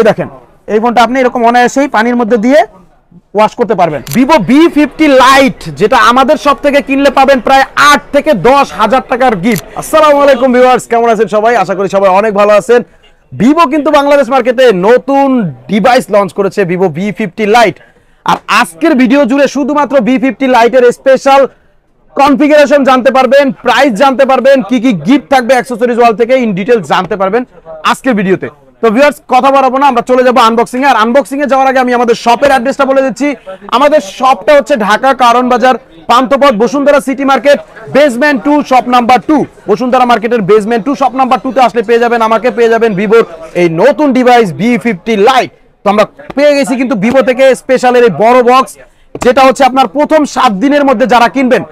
এই দেখেন এই ফোনটা আপনি এরকম অনায়াসেই পানির মধ্যে দিয়ে ওয়াশ করতে পারবেন। Vivo V50 Lite যেটা আমাদের সব থেকে কিনলে পাবেন প্রায় 8 থেকে 10,000 টাকার গিফট। আসসালামু আলাইকুম ভিউয়ার্স, কেমন আছেন সবাই? আশা করি সবাই অনেক ভালো আছেন। Vivo কিন্তু বাংলাদেশ মার্কেটে নতুন ডিভাইস লঞ্চ করেছে Vivo V50 Lite। আর আজকের ভিডিও জুড়ে শুধুমাত্র V50 Lite এর স্পেশাল কনফিগারেশন জানতে পারবেন, প্রাইস জানতে পারবেন, কি কি গিফট থাকবে অ্যাকসেসরিজ ওয়াল থেকে ইন ডিটেইলস জানতে পারবেন আজকের ভিডিওতে। তো ভিউয়ার্স কথা বাড়াবো না, আমরা চলে যাবো আনবক্সিং এ। আর আনবক্সিং এ যাওয়ার আগে আমি আমাদের শপের অ্যাড্রেসটা বলে দিচ্ছি। আমাদের শপটা হচ্ছে ঢাকা কারণ বাজার Panthapath Bashundhara city market basement 2 shop number 2। Bashundhara মার্কেটের বেসমেন্ট 2 শপ নাম্বার 2 তে আসলে পেয়ে যাবেন আমাকে, পেয়ে যাবেন ভিভোর এই নতুন ডিভাইস V50 Lite। তো আমরা পেয়ে গেছি কিন্তু ভিভো থেকে স্পেশালের এই বড় বক্স, যেটা হচ্ছে আপনার প্রথম 7 দিনের মধ্যে যারা কিনবেন,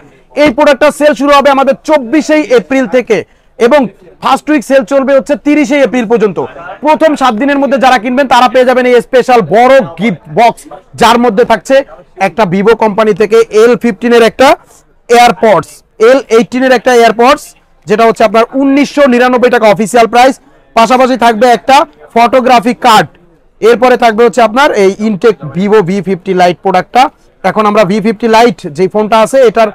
এই প্রোডাক্টটা সেল শুরু হবে আমাদের 24 এপ্রিল থেকে এবং ফার্স্ট উইক সেল চলবে হচ্ছে 30 এপ্রিল পর্যন্ত। প্রথম 7 দিনের মধ্যে যারা কিনবেন তারা পেয়ে যাবেন এই স্পেশাল বড় গিফট বক্স, যার মধ্যে থাকছে একটা ভিভো কোম্পানি থেকে L15 এর একটা এয়ারপডস, L18 এর একটা এয়ারপডস, যেটা হচ্ছে আপনার 1999 টাকা অফিসিয়াল প্রাইস। পাশাপাশি থাকবে একটা ফটোগ্রাফি কার্ড। এরপরে থাকবে হচ্ছে আপনার এই ইনটেক ভিভো V50 Lite প্রোডাক্টটা। এখন আমরা V50 Lite যে ফোনটা আছে এটার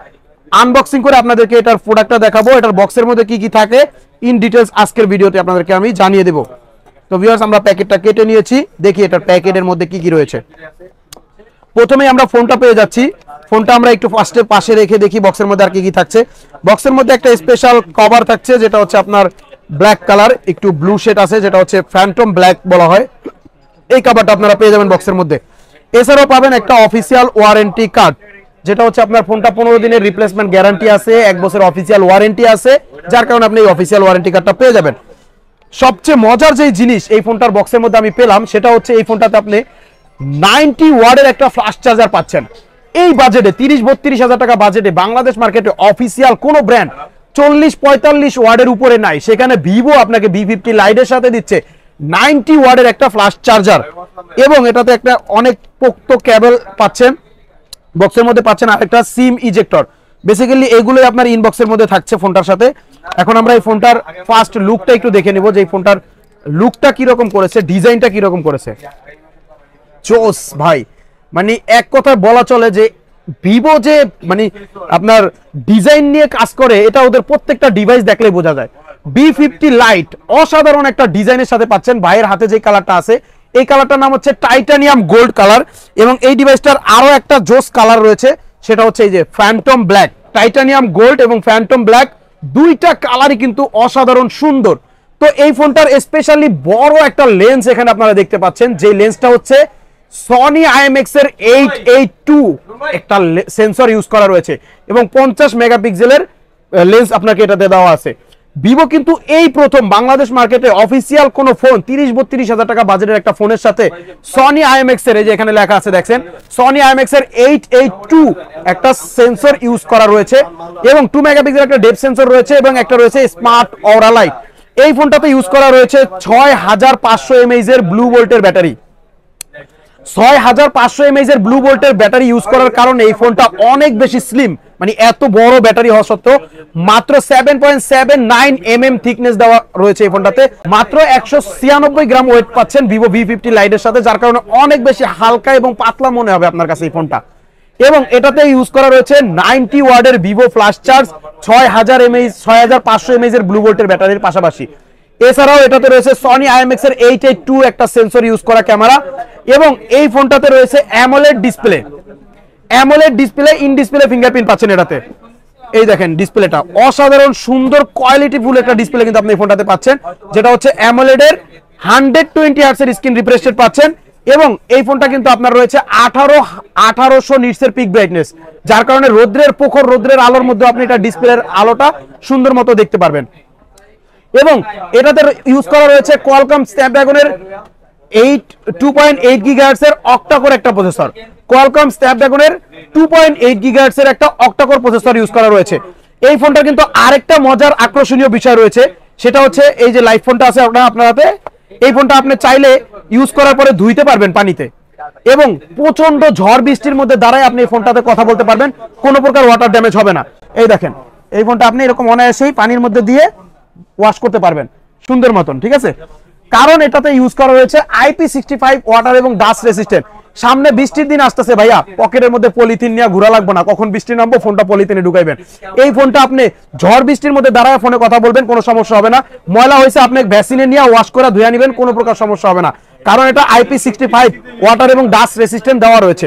আনবক্সিং করে আপনাদেরকে এটার প্রোডাক্টটা দেখাবো। এটার বক্সের মধ্যে কি কি থাকে ইন ডিটেইলস আজকের ভিডিওতে আপনাদেরকে আমি জানিয়ে দেব। তো ভিউয়ার্স আমরা প্যাকেটটা কেটে নিয়েছি, দেখি এটার প্যাকেটের মধ্যে কি কি রয়েছে। প্রথমেই আমরা ফোনটা পেয়ে যাচ্ছি। ফোনটা আমরা একটু ফার্স্টে পাশে রেখে দেখি বক্সের মধ্যে আর কি কি থাকছে। বক্সের মধ্যে একটা স্পেশাল কভার থাকছে, যেটা হচ্ছে আপনার ব্ল্যাক কালার, একটু ব্লু শেড আছে, যেটা হচ্ছে ফ্যান্টম ব্ল্যাক বলা হয়। এই কভারটা আপনারা পেয়ে যাবেন বক্সের মধ্যে। এছাড়াও পাবেন একটা অফিসিয়াল ওয়ারেন্টি কার্ড, যেটা হচ্ছে আপনার ফোনটা 15 দিনের রিপ্লেসমেন্ট গ্যারান্টি আছে, 1 বছর অফিসিয়াল ওয়ারেন্টি আছে, যার কারণে আপনি এই অফিসিয়াল ওয়ারেন্টি কার্ডটা পেয়ে যাবেন। সবচেয়ে মজার যে জিনিস এই ফোনটার বক্সের মধ্যে আমি পেলাম, সেটা হচ্ছে এই ফোনটাতে আপনি 90 ওয়াটের একটা ফ্লাশ চার্জার পাচ্ছেন। এই বাজেটে 30-32 হাজার টাকা বাজেটে বাংলাদেশ মার্কেটে অফিসিয়াল কোনো ব্র্যান্ড 40-45 ওয়াটের উপরে নাই, সেখানে ভিভো আপনাকে V50 Lite এর সাথে দিচ্ছে 90 ওয়াটের একটা ফ্লাশ চার্জার। এবং এটাতে একটা অনেক পোক্ত কেবল পাচ্ছেন, বক্সের মধ্যে পাচ্ছেন আরেকটা সিম ইজেক্টর। বেসিক্যালি এগুলোই আপনার ইনবক্সের মধ্যে থাকছে ফোনটার সাথে। এখন আমরা এই ফোনটার ফার্স্ট লুকটা একটু দেখে নেব, যে এই ফোনটার লুকটা কি রকম করেছে, ডিজাইনটা কি রকম করেছে। জোস ভাই, মানে এক কথায় বলা চলে যে ভিভো যে মানে আপনার ডিজাইন নিয়ে কাজ করে, এটা ওদের প্রত্যেকটা ডিভাইস দেখলেই বোঝা যায়। V50 Lite অসাধারণ একটা ডিজাইনের সাথে পাচ্ছেন। ভাইয়ের হাতে যে কালারটা আছে এই কালারটার নাম হচ্ছে টাইটানিয়াম গোল্ড কালার, এবং এই ডিভাইসটার আরো একটা জোস কালার রয়েছে, সেটা হচ্ছে এই যে ফ্যান্টম ব্ল্যাক। টাইটানিয়াম গোল্ড এবং ফ্যান্টম ব্ল্যাক দুইটা কালারই কিন্তু অসাধারণ সুন্দর। তো এই ফোনটার স্পেশালি বড় একটা লেন্স এখানে আপনারা দেখতে পাচ্ছেন, যে লেন্সটা হচ্ছে সনি IMX এর 882 একটা সেন্সর ইউজ করা রয়েছে এবং 50 মেগাপিক্সেলের লেন্স আপনাকে এটাতে দেওয়া আছে। ভিভো কিন্তু এই প্রথম বাংলাদেশ মার্কেটে অফিসিয়াল কোন ফোন 30-32 হাজার টাকা বাজেটের একটা ফোনের সাথে সনি IMX এর, এই যে এখানে লেখা আছে দেখছেন, সনি IMX এর 882 একটা সেন্সর ইউজ করা রয়েছে এবং 2 মেগাপিক্সেল একটা ডেপথ সেন্সর রয়েছে এবং একটা রয়েছে স্মার্ট অরা লাইট। এই ফোনটাতে ইউজ করা রয়েছে 6500 mAh এর ব্লু ভোল্টের ব্যাটারি। 6500 mAh এর ব্লু ভোল্টের ব্যাটারি ইউজ করার কারণে এই ফোনটা অনেক বেশি স্লিম, মানে এত বড় ব্যাটারি হওয়া সত্ত্বেও মাত্র 7.79 mm থিকনেস দেওয়া রয়েছে এই ফোনটাতে। মাত্র 196 গ্রাম ওয়েট পাচ্ছেন ভিভো V50 Lite এর সাথে, যার কারণে অনেক বেশি হালকা এবং পাতলা মনে হবে আপনার কাছে এই ফোনটা। এবং এটাতে ইউজ করা রয়েছে 90 ওয়াটের ভিভো ফ্ল্যাশ চার্জ, 6500 mAh এর ব্লু ভোল্টের ব্যাটারির পাশাপাশি। এছাড়াও এটাতে রয়েছে সনি IMX এর 882 একটা সেন্সর ইউজ করা ক্যামেরা, এবং এই ফোনটাতে রয়েছে AMOLED display. AMOLED display, in display fingerprint পাচ্ছেন এটাতে। এই দেখেন ডিসপ্লেটা অসাধারণ সুন্দর কোয়ালিটিফুল একটা ডিসপ্লে কিন্তু আপনি এই ফোনটাতে পাচ্ছেন, যেটা হচ্ছে অ্যামোলেড এর 120 হার্টজ এর স্ক্রিন রিফ্রেশ রেট পাচ্ছেন। এবং এই ফোনটা কিন্তু আপনার রয়েছে 1800 নিটসের পিক ব্রাইটনেস, যার কারণে রোদ্রের প্রখর রোদ্রের আলোর মধ্যে আপনি এটা ডিসপ্লের আলোটা সুন্দর মতো দেখতে পারবেন। এবং এটাতে ইউজ করা রয়েছে কোয়ালকম স্ন্যাপড্রাগনের 2.8 GHz এর অক্টাকোর একটা প্রসেসর। কোয়ালকম স্ন্যাপড্রাগনের 2.8 GHz এর একটা অক্টাকোর প্রসেসর ইউজ করা রয়েছে। এই ফোনটা কিন্তু আরেকটা মজার আকর্ষণীয় বিষয় রয়েছে, সেটা হচ্ছে এই যে লাইট ফোনটা আছে আপনার হাতে, এই ফোনটা আপনি চাইলে ইউজ করার পরে ধুইতে পারবেন পানিতে, এবং প্রচন্ড ঝড় বৃষ্টির মধ্যে দাঁড়ায় আপনি এই ফোনটাতে কথা বলতে পারবেন, কোনো প্রকার ওয়াটার ড্যামেজ হবে না। এই দেখেন এই ফোনটা আপনি এরকম অনায়াসেই পানির মধ্যে দিয়ে ওয়াশ করতে পারবেন সুন্দর মতন, ঠিক আছে। কারণ এটাতে ইউজ করা হয়েছে IP65 ওয়াটার এবং ডাস্ট রেসিস্ট্যান্ট। সামনে বৃষ্টির দিন আসতেছে ভাইয়া, পকেটের মধ্যে পলিথিন নিয়ে ঘোরা লাগবে না, কখন বৃষ্টি নামবো ফোনটা পলিথিনে ঢুকাইবেন। এই ফোনটা আপনি ঝড় বৃষ্টির মধ্যে দাঁড়ায় ফোনে কথা বলবেন, কোনো সমস্যা হবে না। ময়লা হয়েছে আপনি ভ্যাসিনে নিয়ে ওয়াশ করে ধুয়ে নেবেন, কোনো প্রকার সমস্যা হবে না, কারণ এটা IP65 ওয়াটার এবং ডাস্ট রেসিস্ট্যান্ট দেওয়া রয়েছে।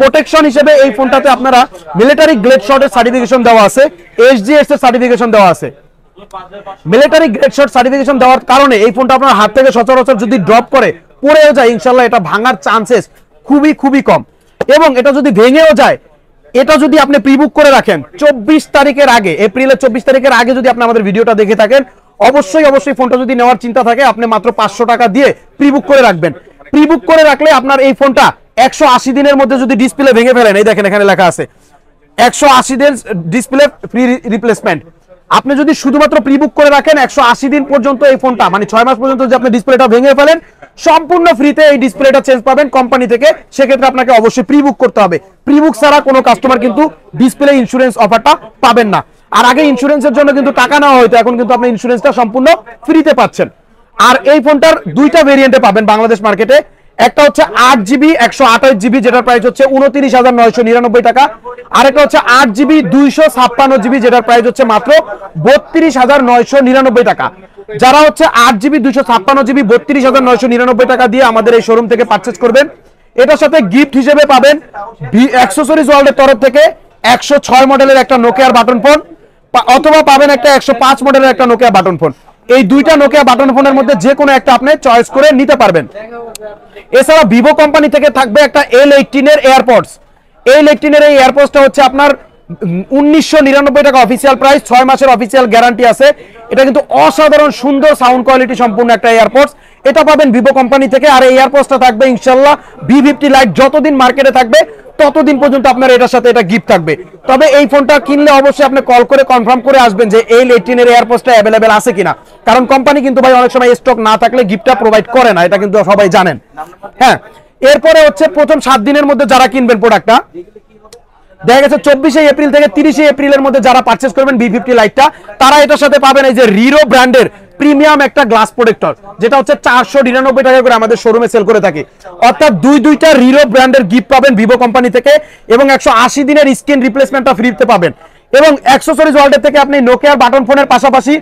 প্রোটেকশন হিসেবে এই ফোনটাতে আপনারা মিলিটারি গ্রেড শটের সার্টিফিকেশন দেওয়া আছে, HGS এর সার্টিফিকেশন দেওয়া আছে। মিলিটারি গ্রেড শট সার্টিফিকেশন দেওয়ার কারণে এই ফোনটা আপনার হাত থেকে সচরাচর যদি ড্রপ করে পড়েও যায়, ইনশাআল্লাহ এটা ভাঙার চান্সেস খুবই খুবই কম। এবং এটা যদি ভেঙেও যায়, এটা যদি আপনি প্রিবুক করে রাখেন 24 তারিখের আগে, এপ্রিলের 24 তারিখের আগে যদি আপনি আমাদের ভিডিওটা দেখে থাকেন, অবশ্যই ফোনটা যদি নেওয়ার চিন্তা থাকে আপনি মাত্র 500 টাকা দিয়ে প্রিবুক করে রাখবেন। প্রিবুক করে রাখলে আপনার এই ফোনটা 180 দিনের মধ্যে যদি ডিসপ্লে ভেঙে ফেলেন, এই দেখেন এখানে লেখা আছে 180 দিন ডিসপ্লে ফ্রি রিপ্লেসমেন্ট। আপনি যদি শুধুমাত্র প্রিবুক করে রাখেন 180 দিন পর্যন্ত এই ফোনটা, মানে 6 মাস পর্যন্ত যদি আপনি ডিসপ্লেটা ভেঙে ফেলেন, সম্পূর্ণ ফ্রিতে এই ডিসপ্লেটা চেঞ্জ পাবেন কোম্পানি থেকে। সেক্ষেত্রে আপনাকে অবশ্যই প্রিবুক করতে হবে। প্রিবুক ছাড়া কোনো কাস্টমার কিন্তু ডিসপ্লে ইন্স্যুরেন্স অফারটা পাবেন না। আর আগে ইন্স্যুরেন্সের জন্য কিন্তু টাকা নেওয়া হতো, এখন কিন্তু আপনি ইন্স্যুরেন্সটা সম্পূর্ণ ফ্রিতে পাচ্ছেন। আর এই ফোনটার দুইটা ভেরিয়েন্টে পাবেন বাংলাদেশ মার্কেটে। একটা হচ্ছে 8GB 128GB, যেটার প্রাইস হচ্ছে 29,999 টাকা। আর একটা হচ্ছে 8GB 256GB, যেটার প্রাইস হচ্ছে মাত্র 32,999 টাকা। যারা হচ্ছে 8GB 256GB 32,999 টাকা দিয়ে আমাদের এই শোরুম থেকে পারচেজ করবেন, এটার সাথে গিফট হিসেবে পাবেন অ্যাক্সেসরিজ ওয়ার্ল্ডের তরফ থেকে 106 মডেলের একটা নোকিয়ার বাটন ফোন, অথবা পাবেন একটা 105 মডেলের একটা নোকিয়া বাটন ফোন। এই দুইটা নোকিয়া বাটন ফোনের মধ্যে যে কোনো একটা আপনি চয়েস করে নিতে পারবেন। এছাড়া ভিভো কোম্পানি থেকে থাকবে একটা L18 এর এয়ারপডস। L18 এর এই এয়ারপডসটা হচ্ছে আপনার 1999 টাকা অফিসিয়াল প্রাইস, 6 মাসের অফিসিয়াল গ্যারান্টি আছে। এটা কিন্তু অসাধারণ সুন্দর সাউন্ড কোয়ালিটি সম্পূর্ণ একটা এয়ারপডস, এটা পাবেন ভিভো কোম্পানি থেকে। আর এই এয়ারপডসটা থাকবে ইনশাআল্লাহ V50 লাইট যতদিন মার্কেটে থাকবে ততদিন পর্যন্ত আপনার এটার সাথে এটা গিফট থাকবে। তবে এই ফোনটা কিনলে অবশ্যই আপনি কল করে কনফার্ম করে আসবেন যে L18 এর এয়ারপডসটা অ্যাভেলেবেল আছে কিনা, কারণ কোম্পানি কিন্তু ভাই অনেক সময় স্টক না থাকলে গিফটটা প্রোভাইড করে না, এটা কিন্তু সবাই জানেন। হ্যাঁ, এরপরে হচ্ছে প্রথম 7 দিনের মধ্যে যারা কিনবেন প্রোডাক্টটা, দেখা গেছে 24 এপ্রিল থেকে 30 এপ্রিলের মধ্যে যারা পারচেজ করবেন V50 লাইটটা, তারা এটার সাথে পাবেন এই যে রিরো ব্র্যান্ডের প্রিমিয়াম একটা গ্লাস প্রোটেক্টর, যেটা হচ্ছে 499 টাকা করে আমাদের শোরুমে সেল করে থাকি। অর্থাৎ দুইটা রিরো ব্র্যান্ডের গিফট পাবেন ভিভো কোম্পানি থেকে, এবং 180 দিনের স্ক্রিন রিপ্লেসমেন্টটা ফ্রিতে পাবেন। এবং অ্যাক্সেসরিজ ওয়ার্ল্ডের থেকে আপনি নোকিয়ার বাটন ফোনের পাশাপাশি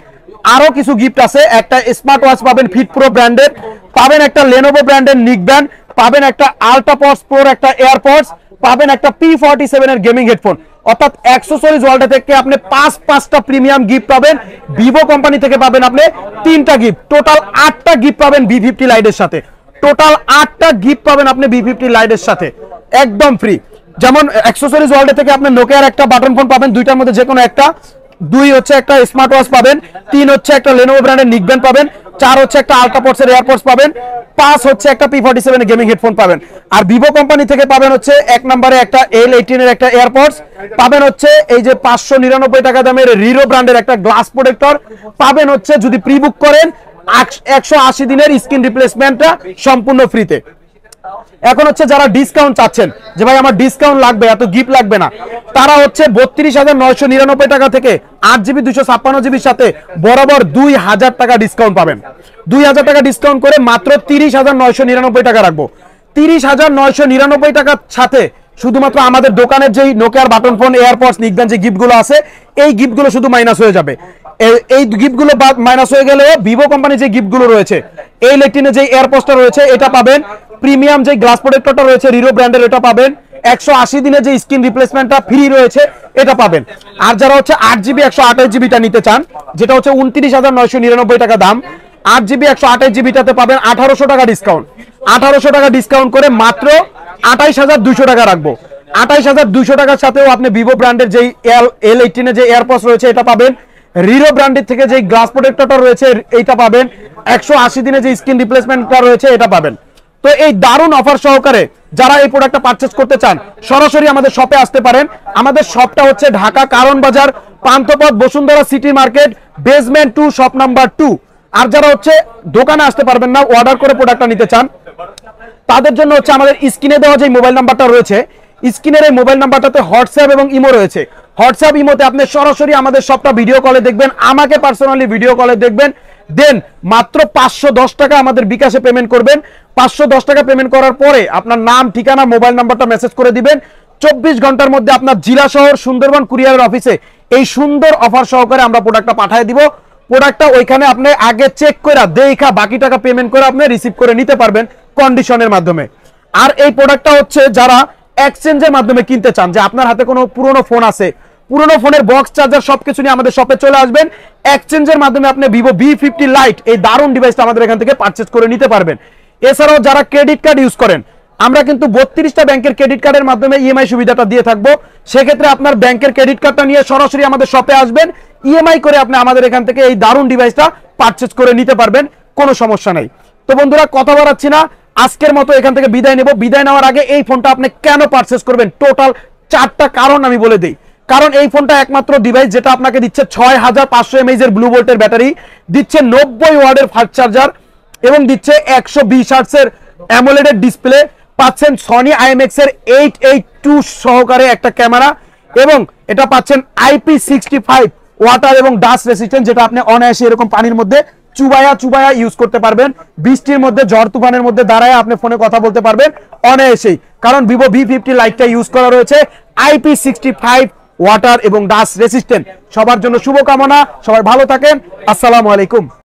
আরো কিছু গিফট আছে। একটা স্মার্ট ওয়াচ পাবেন ফিট প্রো ব্র্যান্ডের, পাবেন একটা লেনোভো ব্র্যান্ডের নিক ব্যান্ড, পাবেন একটা আল্ট্রাপডস প্রোর একটা এয়ারপডস, পাবেন একটা P47 এর গেমিং হেডফোন। অর্থাৎ অ্যাক্সেসরিজ ওয়ার্ল্ড থেকে আপনি 5টা প্রিমিয়াম গিফট পাবেন। ভিভো কোম্পানি থেকে পাবেন আপনি 3টা গিফট, টোটাল 8টা গিফট পাবেন V50 লাইটের সাথে। টোটাল 8টা গিফট পাবেন আপনি V50 লাইটের সাথে একদম ফ্রি। যেমন অ্যাক্সেসরিজ ওয়ার্ল্ড থেকে আপনি নোকিয়ার একটা বাটন ফোন পাবেন, দুইটার মধ্যে যে কোনো একটা। 2 হচ্ছে একটা স্মার্ট ওয়াচ পাবেন, 3 হচ্ছে একটা লেনোভো ব্র্যান্ডের নিক ব্যান্ড পাবেন, 4 হচ্ছে একটা আল্ট্রাপডস এর এয়ারপডস পাবেন, 5 হচ্ছে একটা P47 এর গেমিং হেডফোন পাবেন। আর ভিভো কোম্পানি থেকে পাবেন হচ্ছে 1 নম্বরে একটা L18 এর একটা এয়ারপডস পাবেন, হচ্ছে এই যে 599 টাকা দামের রিরো ব্র্যান্ডের একটা গ্লাস প্রোটেক্টর পাবেন, হচ্ছে যদি প্রি-বুক করেন 180 দিনের স্ক্রিন রিপ্লেসমেন্টটা সম্পূর্ণ ফ্রিতে। এখন হচ্ছে যারা ডিসকাউন্ট চাচ্ছেন যে ভাই আমার ডিসকাউন্ট লাগবে, এত গিফট লাগবে না, তারা হচ্ছে 32,999 টাকা থেকে 8GB 256GB সাথে বরাবর 2000 টাকা ডিসকাউন্ট পাবেন। 2000 টাকা ডিসকাউন্ট করে মাত্র 30,999 টাকা রাখবো। 30,999 টাকার সাথে শুধুমাত্র আমাদের দোকানের যেই নোকিয়ার বাটন ফোন, এয়ারপডস, নিকব্যান্ড যে গিফটগুলো আছে, এই গিফটগুলো শুধু মাইনাস হয়ে যাবে। এই গিফটগুলো মাইনাস হয়ে গেলেও ভিভো কোম্পানির যে গিফটগুলো রয়েছে, এই L18 যে এয়ারপডসটা রয়েছে এটা পাবেন, প্রিমিয়াম যে গ্লাস প্রোটেক্টরটা রয়েছে রিরো ব্র্যান্ডের এটা পাবেন, 180 দিনের যে স্ক্রিন রিপ্লেসমেন্টটা ফ্রি রয়েছে এটা পাবেন। আর যারা হচ্ছে 8GB 128GBটা নিতে চান, যেটা হচ্ছে 29,999 টাকা দাম, 8GB 128GBটাতে পাবেন 1800 টাকা ডিসকাউন্ট। 1800 টাকা ডিসকাউন্ট করে মাত্র 28,200 টাকা রাখবো। 28,200 টাকার সাথেও আপনি ভিভো ব্র্যান্ডের যেই L18 এর যে এয়ারপডস রয়েছে এটা পাবেন, রিরো ব্র্যান্ডের থেকে যে গ্লাস প্রোটেক্টরটা রয়েছে এইটা পাবেন, 180 দিনের যে স্ক্রিন রিপ্লেসমেন্টটা রয়েছে এটা পাবেন। তো এই দারুণ অফার সহকারে যারা এই প্রোডাক্টটা পারচেজ করতে চান সরাসরি আমাদের শপে আসতে পারেন। আমাদের শপটা হচ্ছে ঢাকা কারণ বাজার, Panthapath, Bashundhara city market, basement 2, shop number 2। আর যারা হচ্ছে দোকানে আসতে পারবেন না, অর্ডার করে প্রোডাক্টটা নিতে চান, তাদের জন্য হচ্ছে আমাদের স্ক্রিনে দেওয়া যে মোবাইল নাম্বারটা রয়েছে, স্ক্রিনের এই মোবাইল নাম্বারটাতে হোয়াটসঅ্যাপ এবং ইমো রয়েছে। হোয়াটসঅ্যাপ ইমোতে আপনি সরাসরি আমাদের সবটা ভিডিও কলে দেখবেন, আমাকে পার্সোনালি ভিডিও কলে দেখবেন। দেন মাত্র 510 টাকা আমাদের বিকাশে পেমেন্ট করবেন। 510 টাকা পেমেন্ট করার পরে আপনার নাম, ঠিকানা, মোবাইল নাম্বারটা মেসেজ করে দিবেন। 24 ঘন্টার মধ্যে আপনার জেলা শহর সুন্দরবন কুরিয়ারের অফিসে এই সুন্দর অফার সহকারে আমরা প্রোডাক্টটা পাঠিয়ে দিব। প্রোডাক্টটা ওইখানে আপনি আগে চেক করে দেখা বাকি টাকা পেমেন্ট করে আপনি রিসিভ করে নিতে পারবেন কন্ডিশনের মাধ্যমে। আর এই প্রোডাক্টটা হচ্ছে যারা এক্সচেঞ্জের মাধ্যমে কিনতে চান, যে আপনার হাতে কোনো পুরনো ফোন আছে, পুরনো ফোনের বক্স চার্জার সবকিছু নিয়ে আমাদের শপে চলে আসবেন। এক্সচেঞ্জের মাধ্যমে আপনি ভিভো V50 লাইট এই দারুণ ডিভাইসটা আমাদের এখান থেকে পারচেজ করে নিতে পারবেন। এছাড়াও যারা ক্রেডিট কার্ড ইউজ করেন, আমরা কিন্তু 32টা ব্যাংকের ক্রেডিট কার্ডের মাধ্যমে ইএমআই সুবিধাটা দিয়ে থাকবো। সেক্ষেত্রে আপনার ব্যাংকের ক্রেডিট কার্ডটা নিয়ে সরাসরি আমাদের শপে আসবেন, ইএমআই করে আপনি আমাদের এখান থেকে এই দারুণ ডিভাইসটা পারচেজ করে নিতে পারবেন, কোনো সমস্যা নেই। তো বন্ধুরা কথা বাড়াচ্ছি না, আজকের মতো এখান থেকে বিদায় নেব। বিদায় নেওয়ার আগে এই ফোনটা আপনি কেন পারচেজ করবেন, টোটাল 4টা কারণ আমি বলে দিই। কারণ এই ফোনটা একমাত্র ডিভাইস যেটা আপনাকে দিচ্ছে 6500 mAh এর ব্লু ভোল্টের ব্যাটারি, দিচ্ছে 90 ওয়াটের ফাস্ট চার্জার এবং দিচ্ছে 120 হার্টজ এর অ্যামোলেড ডিসপ্লে, পাচ্ছেন সনি IMX এর 882 সহকারে একটা ক্যামেরা, এবং এটা পাচ্ছেন IP65 ওয়াটার এবং ডাস্ট রেসিস্ট্যান্ট, যেটা আপনি অনায়াসে এরকম পানির মধ্যে চুবায়া ইউজ করতে পারবেন। বৃষ্টির মধ্যে, ঝড় তুফানের মধ্যে দাঁড়ায় আপনি ফোনে কথা বলতে পারবেন অনায়াসেই, কারণ ভিভো V50 লাইটটা ইউজ করা রয়েছে IP65 ওয়াটার এবং ডাস্ট রেসিস্ট্যান্ট। সবার জন্য শুভকামনা, সবাই ভালো থাকেন, আসসালামু আলাইকুম।